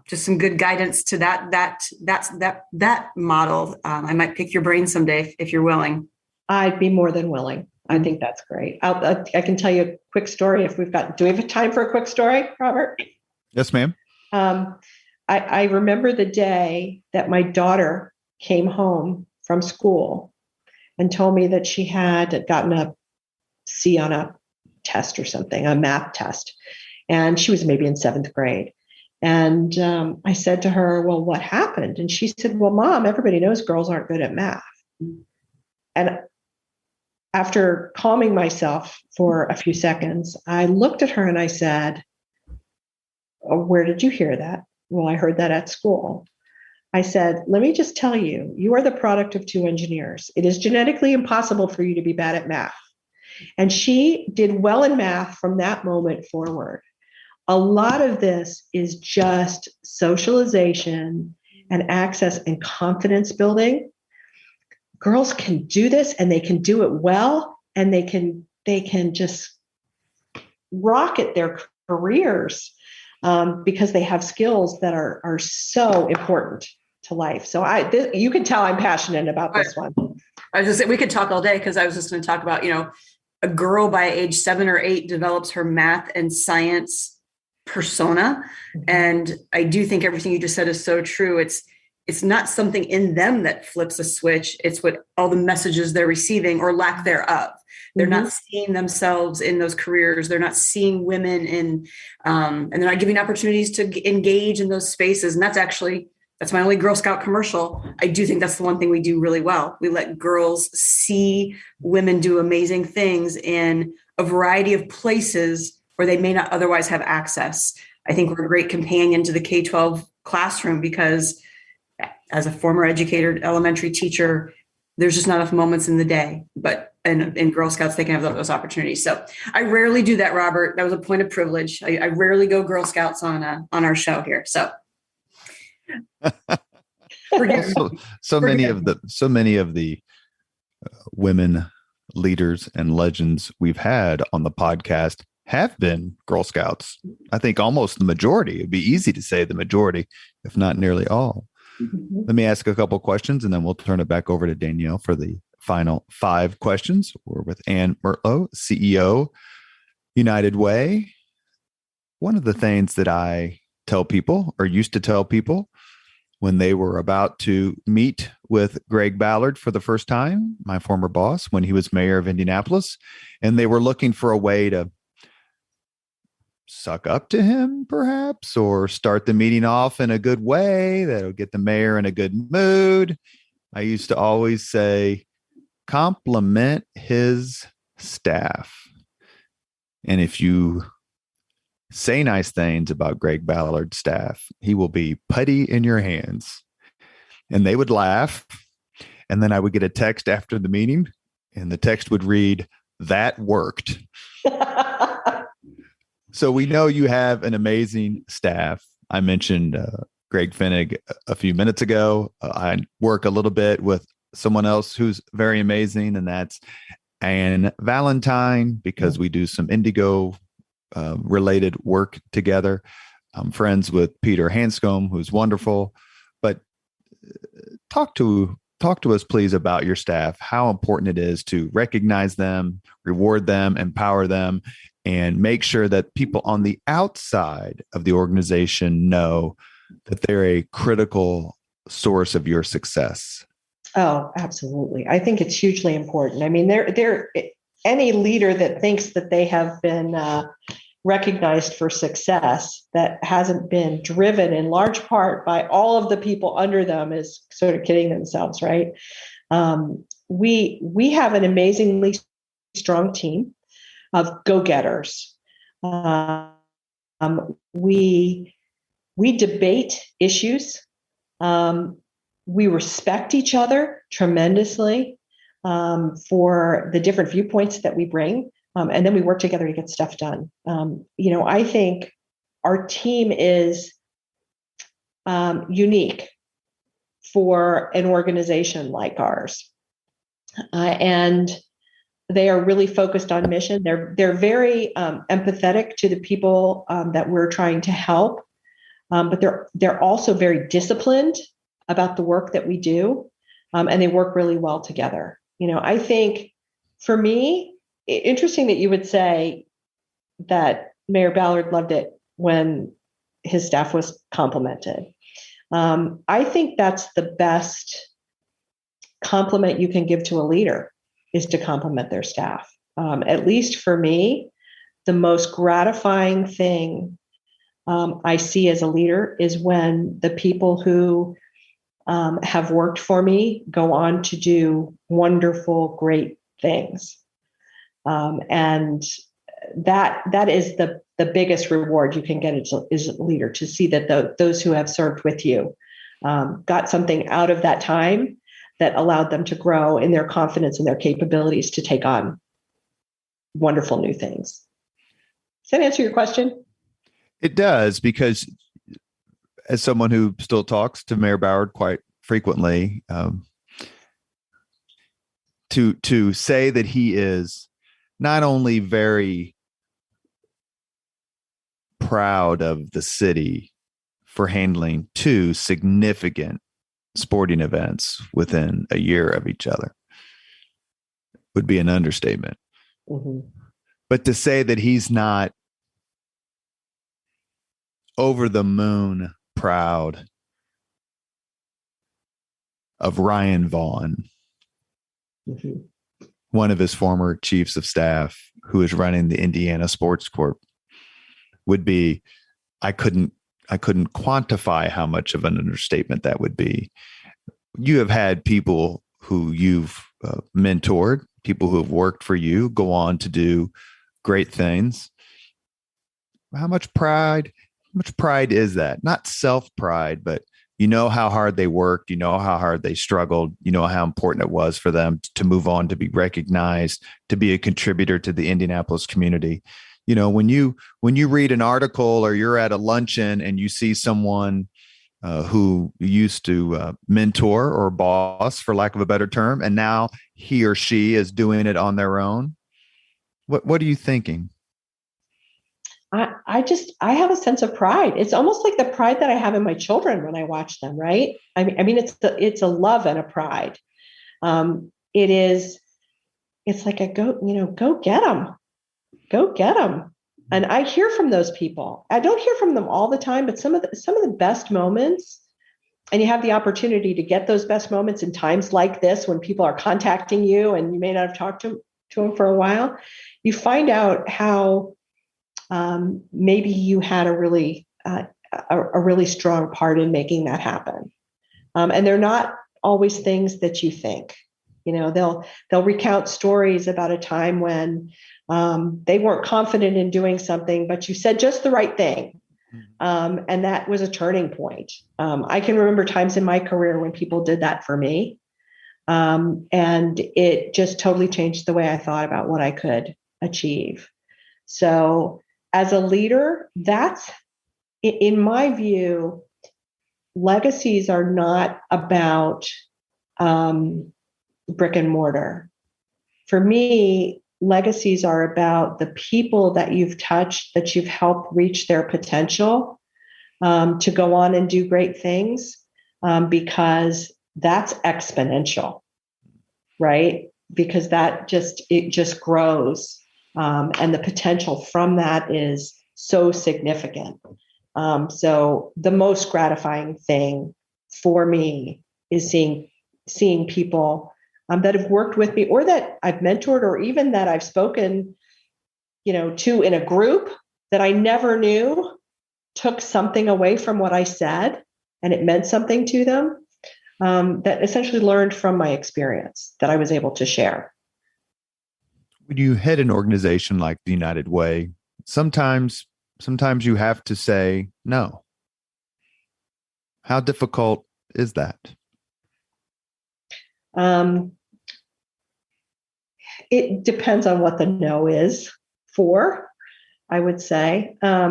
just some good guidance to that model. I might pick your brain someday if you're willing. I'd be more than willing. I think that's great. I can tell you a quick story if do we have time for a quick story, Robert? Yes, ma'am. I remember the day that my daughter came home from school and told me that she had gotten a C on a test or something, a math test. And she was maybe in 7th grade. And I said to her, well, what happened? And she said, well, Mom, everybody knows girls aren't good at math. And after calming myself for a few seconds, I looked at her and I said, "Oh, where did you hear that?" "Well, I heard that at school." I said, "Let me just tell you, you are the product of two engineers. It is genetically impossible for you to be bad at math." And she did well in math from that moment forward. A lot of this is just socialization and access and confidence building. Girls can do this, and they can do it well, and they can just rocket their careers because they have skills that are so important to life. So you can tell I'm passionate about this one. I was just saying, we could talk all day, because I was just going to talk about, a girl by age 7 or 8 develops her math and science persona. Mm-hmm. And I do think everything you just said is so true. It's not something in them that flips a switch. It's what all the messages they're receiving, or lack thereof. They're mm-hmm. not seeing themselves in those careers. They're not seeing women in, and they're not giving opportunities to engage in those spaces. And that's my only Girl Scout commercial. I do think that's the one thing we do really well. We let girls see women do amazing things in a variety of places where they may not otherwise have access. I think we're a great companion to the K-12 classroom, because as a former educator, elementary teacher, there's just not enough moments in the day, but in Girl Scouts, they can have those opportunities. So I rarely do that, Robert. That was a point of privilege. I rarely go Girl Scouts on our show here. So. So many of the women leaders and legends we've had on the podcast have been Girl Scouts. I think almost the majority. It'd be easy to say the majority, if not nearly all. Mm-hmm. Let me ask a couple questions, and then we'll turn it back over to Danielle for the final 5 questions. We're with Ann Murtlow, CEO, United Way. One of the things that I tell people, or used to tell people, when they were about to meet with Greg Ballard for the first time, my former boss, when he was mayor of Indianapolis, and they were looking for a way to suck up to him, perhaps, or start the meeting off in a good way that'll get the mayor in a good mood, I used to always say, compliment his staff. And if you say nice things about Greg Ballard's staff, he will be putty in your hands. And they would laugh. And then I would get a text after the meeting, and the text would read, "That worked." So we know you have an amazing staff. I mentioned Greg Finnig a few minutes ago. I work a little bit with someone else who's very amazing, and that's Ann Valentine, because we do some Indigo related work together. I'm friends with Peter Hanscom, who's wonderful. But talk to us, please, about your staff, how important it is to recognize them, reward them, empower them, and make sure that people on the outside of the organization know that they're a critical source of your success. Oh, absolutely. I think it's hugely important. I mean, they're any leader that thinks that they have been recognized for success that hasn't been driven in large part by all of the people under them is sort of kidding themselves, right? We have an amazingly strong team of go-getters. We debate issues. We respect each other tremendously for the different viewpoints that we bring. And then we work together to get stuff done. I think our team is unique for an organization like ours. And they are really focused on mission. They're very empathetic to the people that we're trying to help. But they're also very disciplined about the work that we do. And they work really well together. I think for me, interesting that you would say that Mayor Ballard loved it when his staff was complimented. I think that's the best compliment you can give to a leader, is to compliment their staff. At least for me, the most gratifying thing I see as a leader is when the people who have worked for me go on to do wonderful, great things. And that is the biggest reward you can get as a leader, to see that those who have served with you got something out of that time that allowed them to grow in their confidence and their capabilities to take on wonderful new things. Does that answer your question? It does, because as someone who still talks to Mayor Ballard quite frequently, to say that he is not only very proud of the city for handling 2 significant sporting events within a year of each other would be an understatement. Mm-hmm. But to say that he's not over the moon proud of Ryan Vaughn, Mm-hmm. one of his former chiefs of staff who is running the Indiana Sports Corp, would be, I couldn't quantify how much of an understatement that would be. You have had people who you've mentored, people who have worked for you, go on to do great things. How much pride is that? Not self-pride, but you know how hard they worked, you know how hard they struggled, you know how important it was for them to move on, to be recognized, to be a contributor to the Indianapolis community. You know, when you read an article or you're at a luncheon and you see someone who used to mentor or boss, for lack of a better term, and now he or she is doing it on their own, what are you thinking? I have a sense of pride. It's almost like the pride that I have in my children when I watch them, right? I mean, it's a love and a pride. It's like go get them. And I hear from those people. I don't hear from them all the time, but some of the best moments, and you have the opportunity to get those best moments in times like this when people are contacting you and you may not have talked to them for a while. You find out how maybe you had a really strong part in making that happen. And they're not always things that you think. You know, they'll recount stories about a time when they weren't confident in doing something, but you said just the right thing. And that was a turning point. I can remember times in my career when people did that for me. And it just totally changed the way I thought about what I could achieve. So as a leader, that's, in my view, legacies are not about brick and mortar. For me, legacies are about the people that you've touched, that you've helped reach their potential to go on and do great things, because that's exponential, right? Because it just grows. And the potential from that is so significant. So the most gratifying thing for me is seeing people that have worked with me, or that I've mentored, or even that I've spoken, to in a group that I never knew took something away from what I said, and it meant something to them, that essentially learned from my experience that I was able to share. When you head an organization like the United Way, sometimes you have to say no. How difficult is that? It depends on what the no is for, I would say. I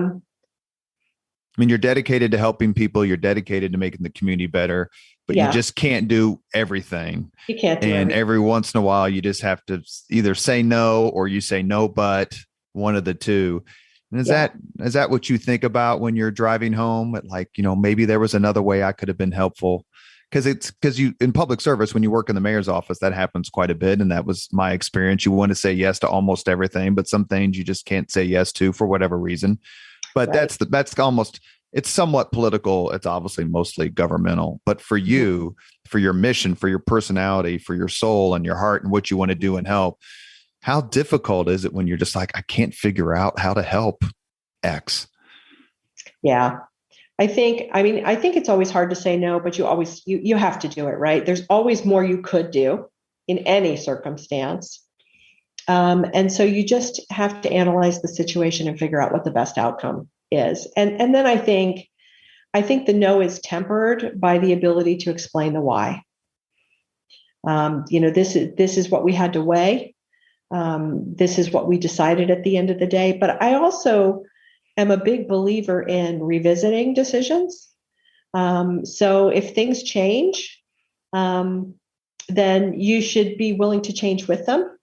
mean, you're dedicated to helping people. You're dedicated to making the community better, but you just can't do everything. You can't do everything. Every once in a while, you just have to either say no, or you say no, but one of the two. And is that what you think about when you're driving home? Like, maybe there was another way I could have been helpful. Because you, in public service, when you work in the mayor's office, that happens quite a bit. And that was my experience. You want to say yes to almost everything, but some things you just can't say yes to for whatever reason. But right. that's almost, it's somewhat political. It's obviously mostly governmental, but for you, for your mission, for your personality, for your soul and your heart and what you want to do and help, how difficult is it when you're just like, I can't figure out how to help X? Yeah. I think it's always hard to say no, but you have to do it, right? There's always more you could do in any circumstance. And so you just have to analyze the situation and figure out what the best outcome is. And then I think the no is tempered by the ability to explain the why. This is what we had to weigh. This is what we decided at the end of the day. But I also am a big believer in revisiting decisions. So if things change, then you should be willing to change with them.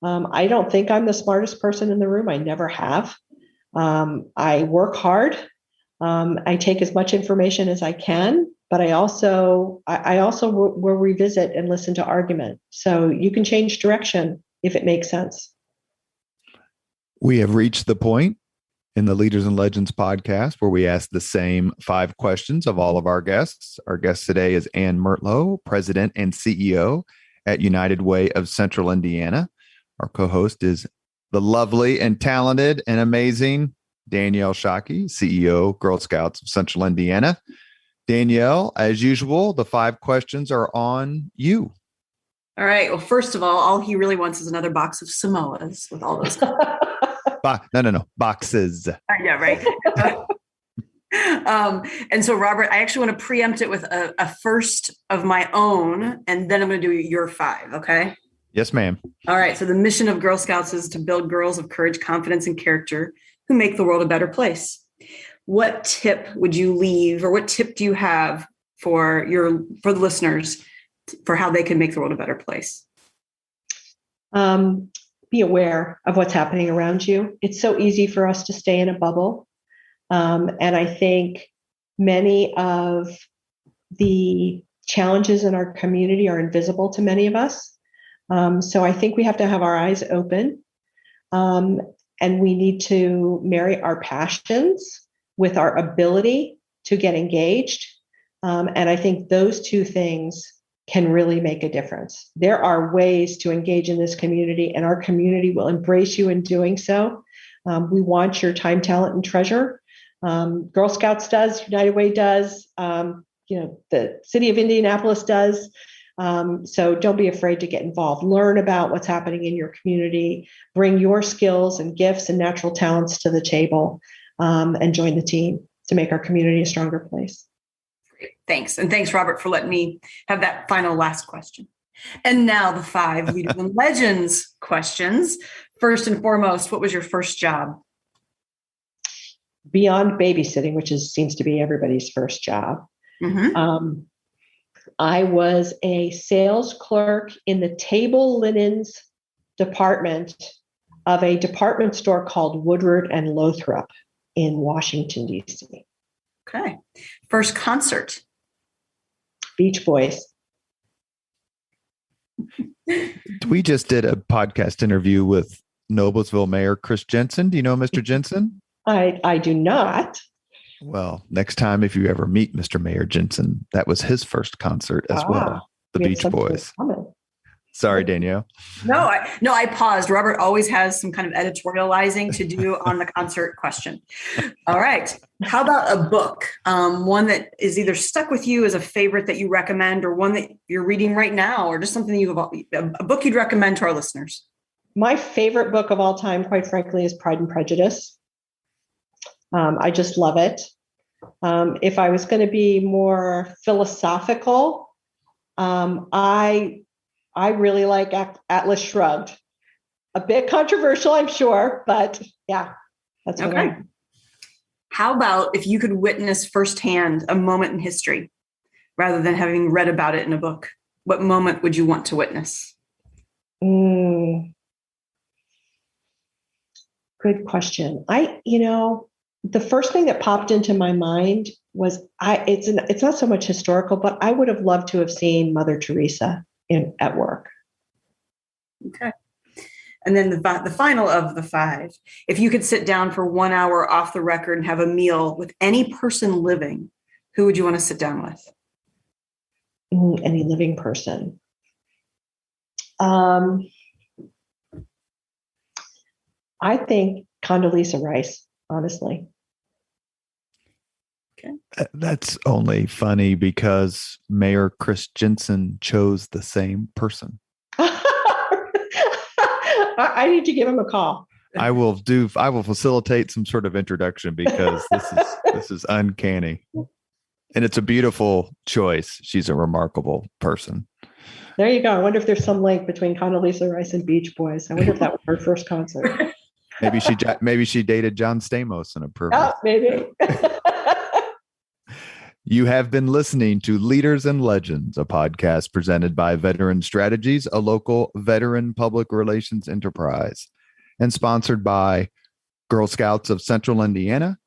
I don't think I'm the smartest person in the room. I never have. I work hard. I take as much information as I can, but I also will revisit and listen to argument. So you can change direction if it makes sense. We have reached the point in the Leaders and Legends podcast where we ask the same 5 questions of all of our guests. Our guest today is Ann Murtlow, President and CEO at United Way of Central Indiana. Our co-host is the lovely and talented and amazing Danielle Shockey, CEO, Girl Scouts of Central Indiana. Danielle, as usual, the 5 questions are on you. All right. Well, first of all he really wants is another box of Samoas with all those. No. Boxes. Yeah, right. And so, Robert, I actually want to preempt it with a first of my own, and then I'm going to do your 5. Okay. Yes, ma'am. All right. So the mission of Girl Scouts is to build girls of courage, confidence, and character who make the world a better place. What tip would you leave, or what tip do you have for the listeners for how they can make the world a better place? Be aware of what's happening around you. It's so easy for us to stay in a bubble. And I think many of the challenges in our community are invisible to many of us. So I think we have to have our eyes open, and we need to marry our passions with our ability to get engaged. And I think those 2 things can really make a difference. There are ways to engage in this community, and our community will embrace you in doing so. We want your time, talent, and treasure. Girl Scouts does, United Way does, the city of Indianapolis does. So don't be afraid to get involved. Learn about what's happening in your community. Bring your skills and gifts and natural talents to the table, and join the team to make our community a stronger place. Thanks. And thanks, Robert, for letting me have that final last question. And now the 5 Leaders and Legends questions. First and foremost, what was your first job? Beyond babysitting, which seems to be everybody's first job. Mm-hmm. I was a sales clerk in the table linens department of a department store called Woodward and Lothrop in Washington, D.C. Okay. First concert? Beach Boys. We just did a podcast interview with Noblesville Mayor Chris Jensen. Do you know Mr. Jensen? I do not. Well, next time, if you ever meet Mr. Mayor Jensen, that was his first concert as well. The Beach Boys. Sorry, Danielle. No, I paused. Robert always has some kind of editorializing to do on the concert question. All right. How about a book? One that is either stuck with you as a favorite that you recommend, or one that you're reading right now, or just something a book you'd recommend to our listeners. My favorite book of all time, quite frankly, is Pride and Prejudice. I just love it. If I was going to be more philosophical, I really like Atlas Shrugged. A bit controversial, I'm sure, but yeah, that's what okay. How about if you could witness firsthand a moment in history rather than having read about it in a book? What moment would you want to witness? Good question. The first thing that popped into my mind was it's not so much historical, but I would have loved to have seen Mother Teresa at work. Okay. And then the final of the 5, if you could sit down for 1 hour off the record and have a meal with any person living, who would you want to sit down with? Any living person. I think Condoleezza Rice, honestly. Okay. That's only funny because Mayor Chris Jensen chose the same person. I need to give him a call. I will facilitate some sort of introduction because this is uncanny. And it's a beautiful choice. She's a remarkable person. There you go. I wonder if there's some link between Condoleezza Rice and Beach Boys. I wonder if that was her first concert. Maybe she dated John Stamos in a perfect. Oh, maybe. You have been listening to Leaders and Legends, a podcast presented by Veteran Strategies, a local veteran public relations enterprise, and sponsored by Girl Scouts of Central Indiana,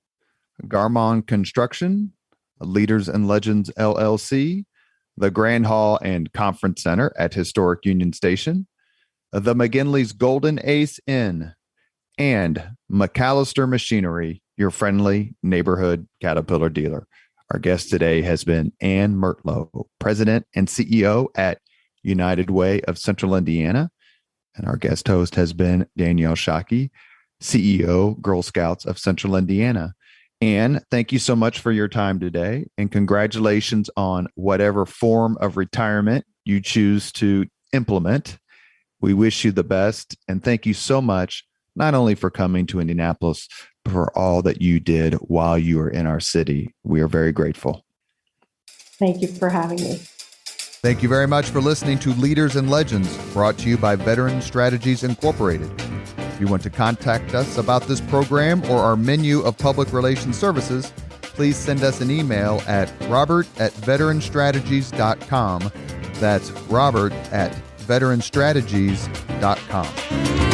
Garmon Construction, Leaders and Legends LLC, the Grand Hall and Conference Center at Historic Union Station, the McGinley's Golden Ace Inn, and McAllister Machinery, your friendly neighborhood Caterpillar dealer. Our guest today has been Ann Murtlow, President and CEO at United Way of Central Indiana. And our guest host has been Danielle Shockey, CEO, Girl Scouts of Central Indiana. Ann, thank you so much for your time today, and congratulations on whatever form of retirement you choose to implement. We wish you the best, and thank you so much, not only for coming to Indianapolis, but for all that you did while you were in our city. We are very grateful. Thank you for having me. Thank you very much for listening to Leaders and Legends, brought to you by Veteran Strategies Incorporated. If you want to contact us about this program or our menu of public relations services, please send us an email at robert@veteranstrategies.com. That's robert@veteranstrategies.com.